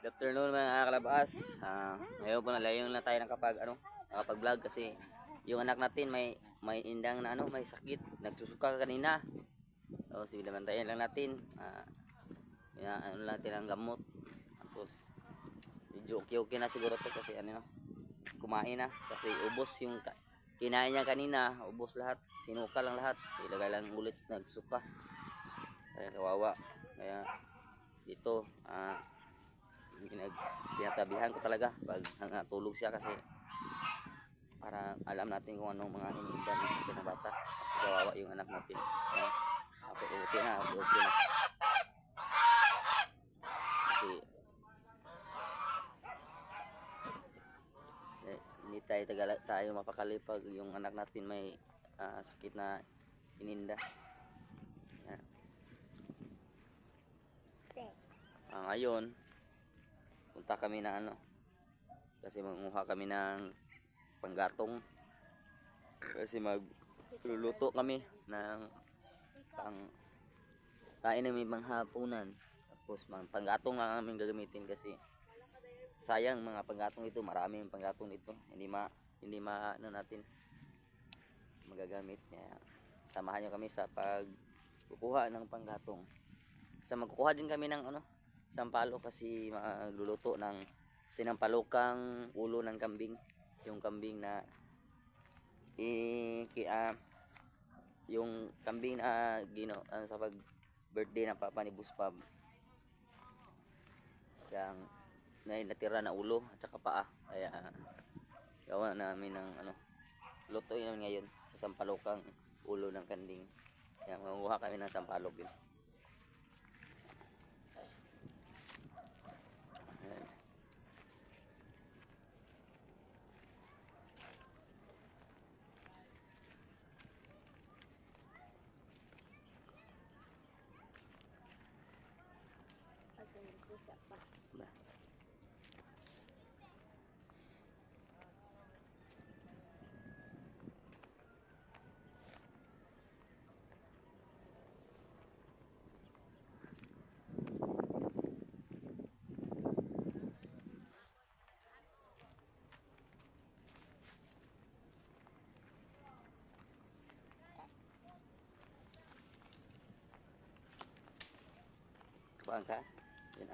Good afternoon mga kalabas. Ngayon po nalayon na tayo nakapag-vlog kasi yung anak natin may indang na may sakit, nagsusuka kanina. So sinabantayan lang natin. Natin ang gamot. Tapos medyo okay na siguro to kasi kumain na kasi ubos yung kinain niya kanina, ubos lahat, sinuka lang lahat. Ilagay lang ulit nagsuka. Kaya kawawa. Kaya dito tinatabihan ko talaga pag tulog siya kasi para alam natin kung anong mga iniinda ng bata kasi kawawa yung anak natin. Okay na kasi hindi tayo mapakali pag yung anak natin may sakit na ininda. Ngayon punta kami na kasi manguha kami ng panggatong kasi magluluto kami ng kain namin panghapunan. Tapos panggatong lang namin gagamitin kasi sayang mga panggatong ito, marami yung panggatong dito, hindi natin magagamit. Kaya samahan nyo kami sa pagkukuha ng panggatong. Sa magkukuha din kami ng sampalok kasi magluluto ng sinampalokang ulo ng kambing, yung kambing na yung kambing na sa pag birthday ng papa ni Buspab. Yang natira na ulo at saka paa, kaya gawa namin ng luto yun ngayon sa sampalokang ulo ng kambing. Kaya manguha kami ng sampalok din. Kuhaan ka? Yan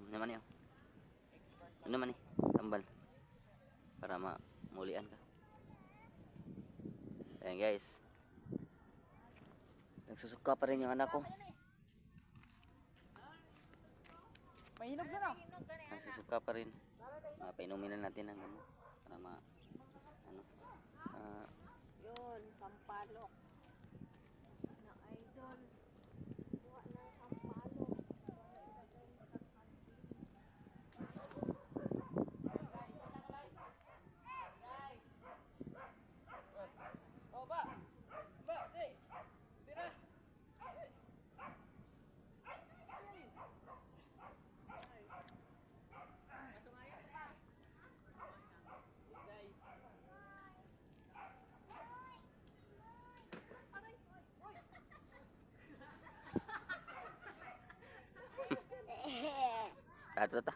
naman yun. Ano naman tambal para mamulian ka. Ayan guys, nagsusuka pa rin yung anak ko. Mahinog na na. Nagsusuka pa rin. Painumin na natin ng para yun, sampalok na idol. Kuha ng sampalok. Tata.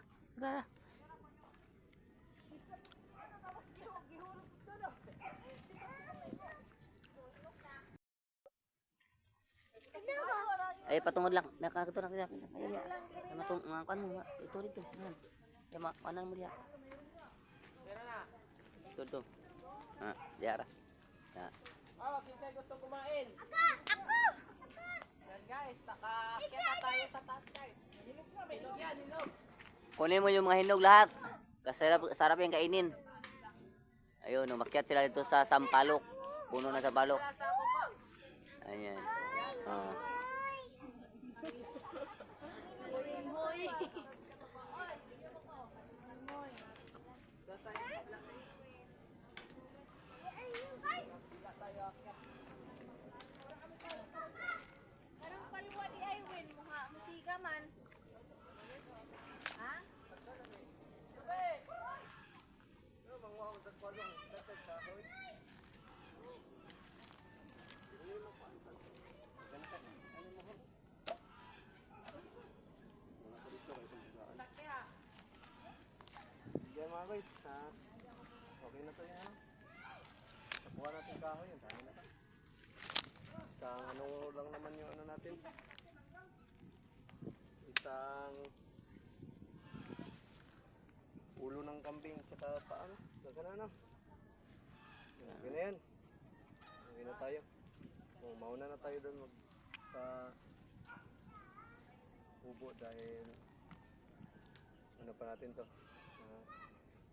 Ay patungod lang. Nakakato na kita. Makan mo. Ito dito. Kaya makanan mo diya. Ito. Diara. Kinsay gusto kumain? Ako! Yan guys, nakaakyat na tayo sa taas guys. Hinog na, may hinog yan, hinog. Kunin mo yung mga hinog lahat. Kasi sarap yung kainin. Ayun, umakyat sila dito sa sampalok. Puno na sampalok. Ayan. Tayo guys. Okay na to yung ano. Nakuha natin kahoy. Yung dami na to. Isang ano lang naman yung ano natin. Isang ulo ng kambing tsaka paano. Gagana na. Okay na yan. Okay na tayo. Mauna na tayo doon sa ubo dahil ano pa natin to.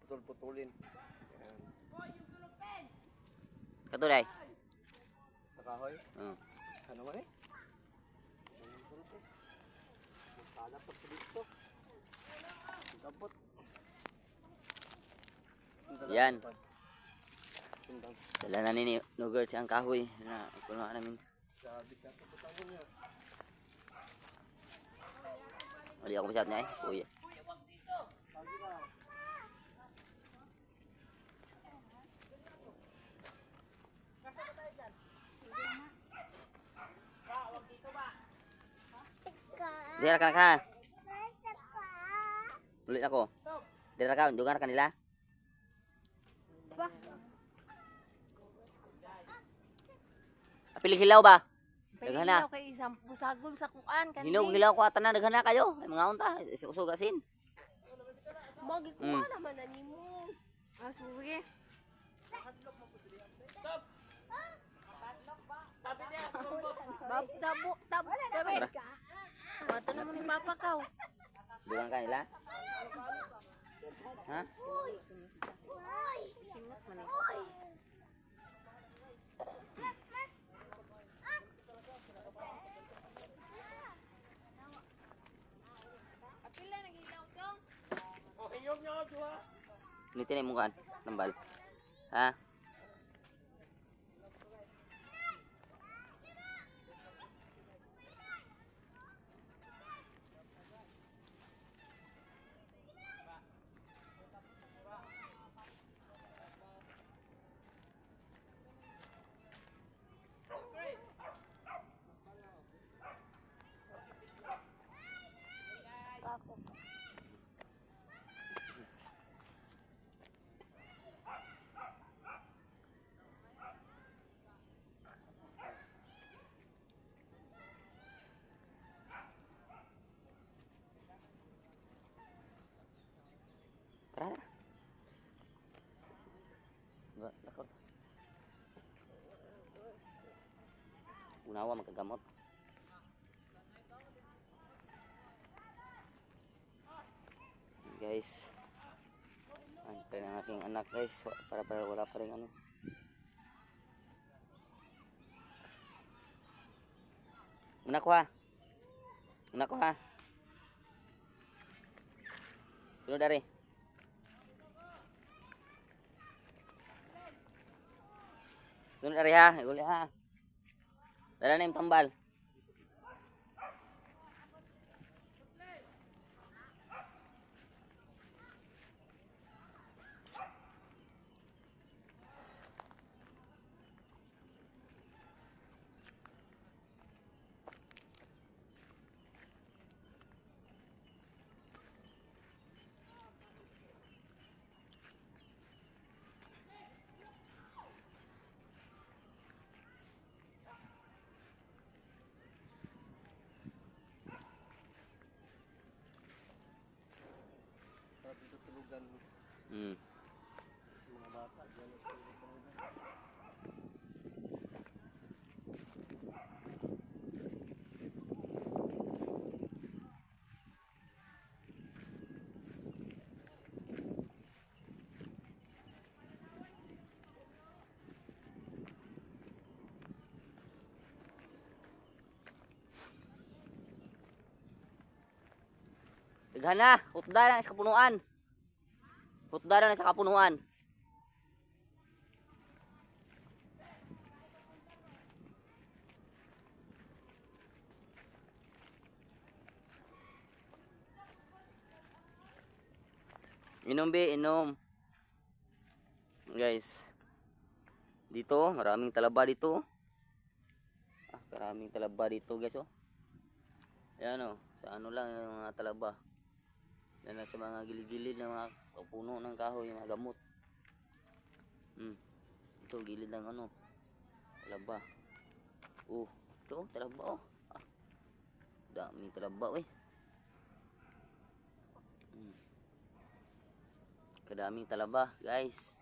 Putol-putulin. Ayan. Katulay. Sa kahoy. Oh. Ano man eh? Magkala pa sa dito. Gabot. Yan. Dala na ni Nugger siyang kahoy na punuan namin. Sabi ka sa putangin niya. Mali ako masyad niya eh. Kuya. Dira ka ka. Ulit ako. Dira ka, dungan ka nila. Apil hilaw ba? Daghan na. Pahilaw kay isang busagol sa kuan kanina. Hilaw ko atan na daghan na kayo. Ay mga unta, usog asin. Magi kuha naman na nimo. Ah, sige. Tabo, tabi. Bato naman ni Papa kaw. Dungan ka nila. Ha? Singot man eh. Apila naghilaw kang? Ulitin mo kan, tambal. Ha? Ako. Tara. Ba, lakot. Unawa magkagamot. Guys. Antay ng aking anak guys. Para wala pa rin ano. Una ko ha. Una ko ha. Sunod dari. Sunod dari ha. Uli ha. Dala na yung tambal. Sa dito tulugan. Hmm. Mga bata. Diyan ang tulugan. Daghan na. Hutda na sa kapunuan. Hutda na sa kapunuan. Inom be, inom. Guys. Dito, maraming talaba dito. Maraming talaba dito, guys, oh. Ayan, oh. Sa ano lang yung mga talaba. Lalo sa mga gilid-gilid ng mga puno ng kahoy, yung mga gamot. Ito, gilid ng ano, talaba. Ito, talaba daming talaba kadaming talaba guys.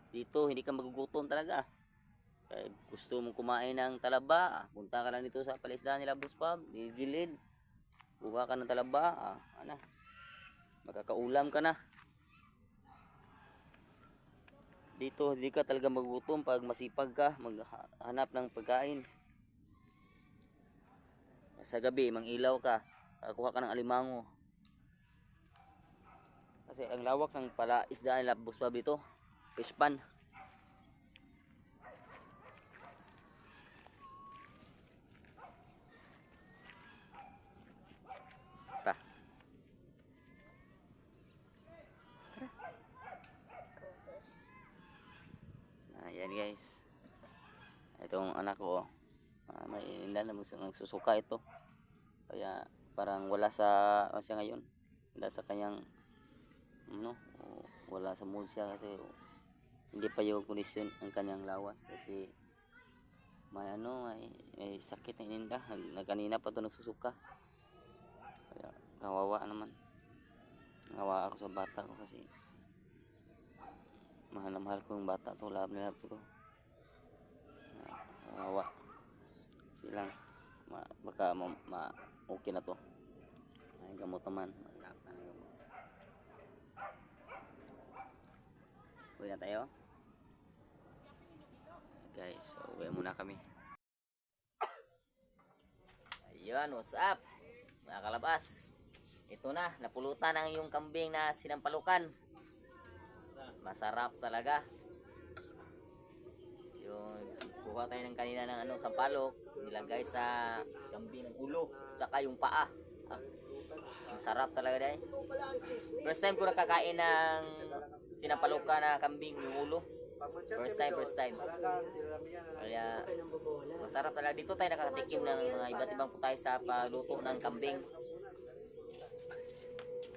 Dito hindi ka magugutom talaga. Kaya gusto mong kumain ng talaba, punta ka lang dito sa palisdaan nila Boss Pab, gilid. Buka ka ng talaba, makakaulam ka na. Dito hindi ka talaga magugutom pag masipag ka maghanap ng pagkain. Sa gabi mangilaw ka, kuha ka ng alimango. Kasi ang lawak ng palaisdaan nila Boss Pab dito, fish pan. Ayan guys, itong anak ko may hindi na magsusuka ito, kaya parang wala sa siya ngayon, wala sa kanyang wala sa mood siya kasi hindi pa yung kondisyon ang kanyang lawas kasi may sakit na ininda na kanina pa ito nagsusuka, kaya kawawa naman. Kawawa ako sa bata ko kasi mahal na mahal ko yung bata to, love na love ko. Kawawa silang baka okay na to, ay gamot naman. Uwi na tayo guys, so uwi muna kami. Ayun, what's up mga kalabas, ito na, napulutan ang yung kambing na sinampalukan. Masarap talaga. Yung kuha tayo ng kanina ng sampalok, nilagay sa kambing ng ulo, saka yung paa. Masarap talaga dahil. First time ko nakakain ng sinampalukan na kambing yung ulo. First time. Kaya masarap talaga. Dito tayo nakakatikim ng mga iba't ibang putay sa pagluto ng kambing.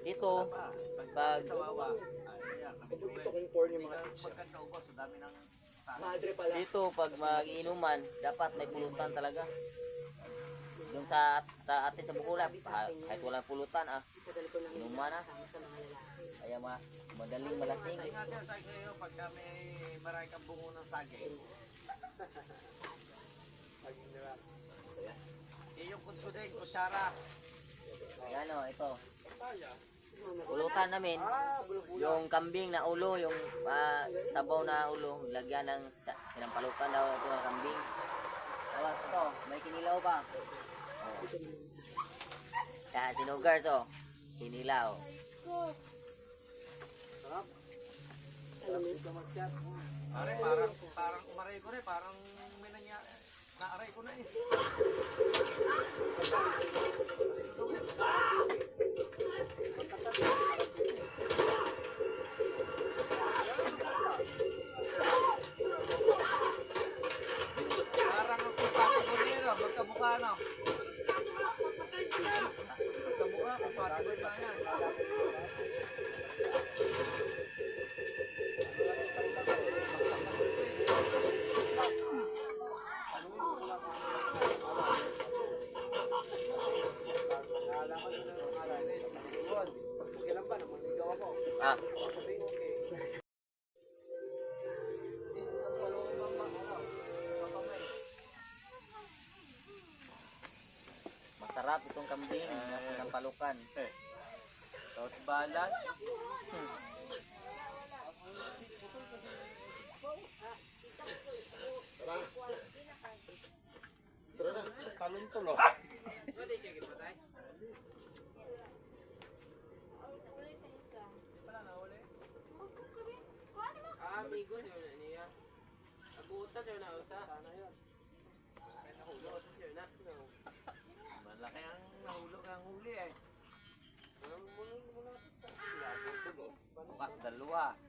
Dito, pag dito pag mag-iinuman, dapat may pulutan talaga. Yung sa atin sa Bukulan, kahit walang pulutan, inuman na. Kaya madaling malasing. Pagka may maray kang bungo ng saging. Yung kutsudeng, kutsara. Ayan ito. Pulutan namin, yung kambing na ulo, yung sabaw na ulo, lagyan ng sinampalukan daw ito ng kambing. Tapos ito, may kinilaw pa. Kaya sinugar to, kinilaw. Parang umaray ko na, parang may nangyari. Naaray ko na eh. Parang ang kupati ko nila, magkamukha na. Magkamukha, kupati ko na yan. Masarap itong kambing na sinampalukan. Tapos balat. Talon-tulo. Amigo sa'yo na niya. Abutan sa'yo na usa. Sana yun. Nahulog sa'yo na. Malaki ang nahulog ang huli eh. Bukas dalawa.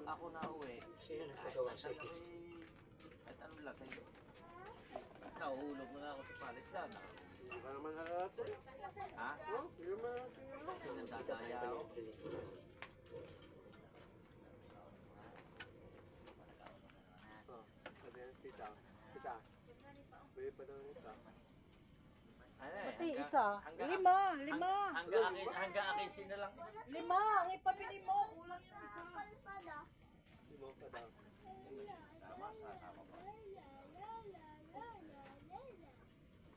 ako na uwi, kahit anong lasa yun. Nahuhulog na nga ako sa palisdan. Baka naman halata eh. Ha? Oh, yun man natin yun. Pinagdadaya ako. Oh, sabi yan, tita. Tita. Bili pa daw nito. Ano eh? Pati isa. Lima. Hanggang akin sino lang. Lima. Ang ipabili mo. Kulang yung isa. Di mo pa daw. Sama pa.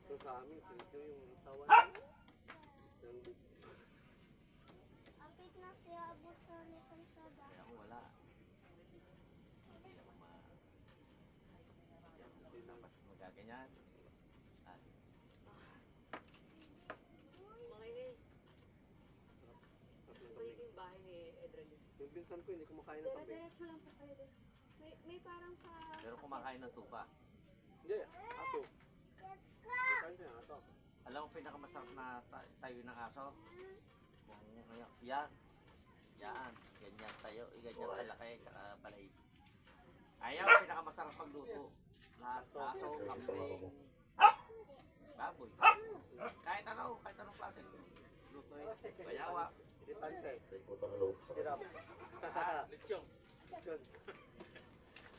So sa amin, ito yung sawa niya. Yung Apit na siya abot sa kalsada. Kaya ako wala. di lang. Magaganyan. Yung pinsan ko, hindi kumakain ng kambing. Diretso lang po kayo doon. May parang pa... Pero kumakain ng tupa. Hindi, aso. Kain siya, aso. Alam mo pinakamasarap na tayo ng aso? Kung ngayon, yan. Yan. Ganyan tayo. Ganyan kalaki. Tsaka balay. Ayaw, pinakamasarap pagluto. Lahat aso, kambing, baboy. Kahit anong klase luto eh. Bayawa. Hindi pante. Tirap. Lechong. Lechong.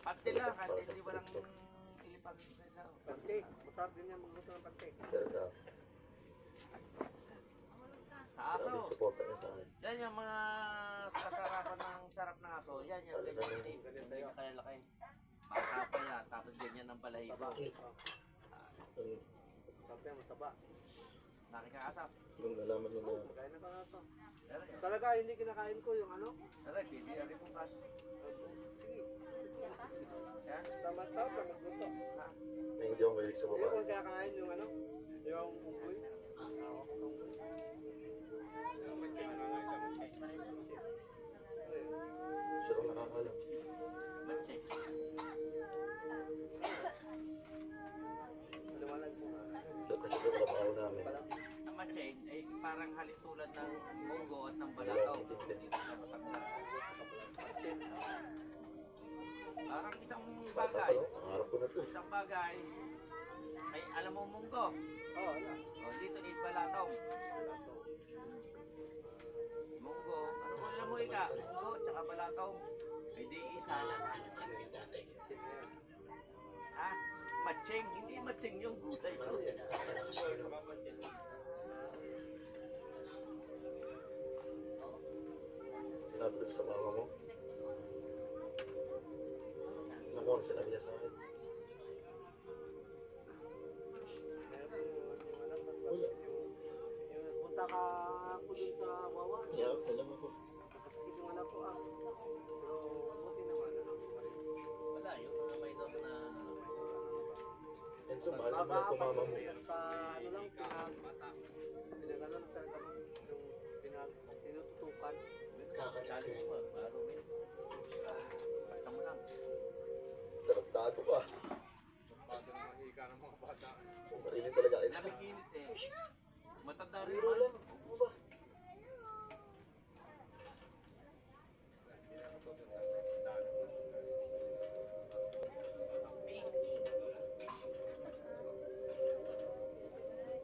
Pati lang, kasi hindi walang ilipan sa isa. Pante. Masarap din yan magluto ng pante. Sa aso. Yan yung mga sasarapan ng sarap ng aso. Yan yung ganyan. Ganyan kaya laki. Baka pa yan. Tapos ganyan ang balahibo. Masarap yan, mataba. Nakikasap. Kain na ba nga ito? Pero yun. Talaga, hindi kinakain ko yung ano? Tara, pili rin kung kaso. Sige. Yan. Tama sa tama magluto. Ha? Hindi ako mahilig sa Hindi babae. ko kakain yung ano? Yung unggoy. Siya lang nakakalam. Matching. Maliwanag mo nga. Siya kasi sa trabaho namin. Ang matching ay parang halitulad ng munggo at ng balataw. Dito sa Batangas. Parang isang Bata pa bagay. lang, pangarap ko na to. Isang bagay. Ay, alam mo munggo. Oo, wala. O, dito ay balataw. Munggo. Ano mo alam mo ika? Munggo, tsaka balataw. Ay, di isa lang. Ha? Matching. Hindi matching yung gulay. Sinabi ko sa mama mo. Nakuha na sila niya sa akin. Yung punta ka ako dun sa Wawa. Yeah, alam mo ko. Kapatid yung anak ko ah. Pero buti naman. Ano, Wala, yung mga may doon na... Enzo, mahal na mahal ko mama mo. Basta ano lang, pinag-ano talaga yung tinututukan. Kali mo ba? Marumin. Basta mo lang. Taraktado ka. Bata na mahika ng mga bata. Marilin talaga. Enzo. Nabiginit eh. Matanda rin Biro lang. naman. Ano ba?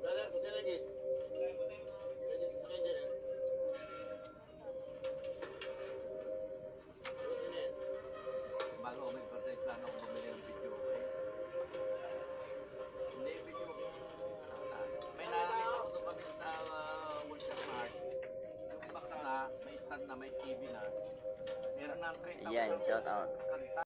Brother, kasi lagi. Pwede sa sakyan dyan eh. Bago may birthday plano ko bumili ng video. Hindi, video. May nakakita ko doon kami sa Walter Mart. Yung bakta nga, may stand na, may TV na. Meron na ang 3,000. Ayan, shout out. Kanta.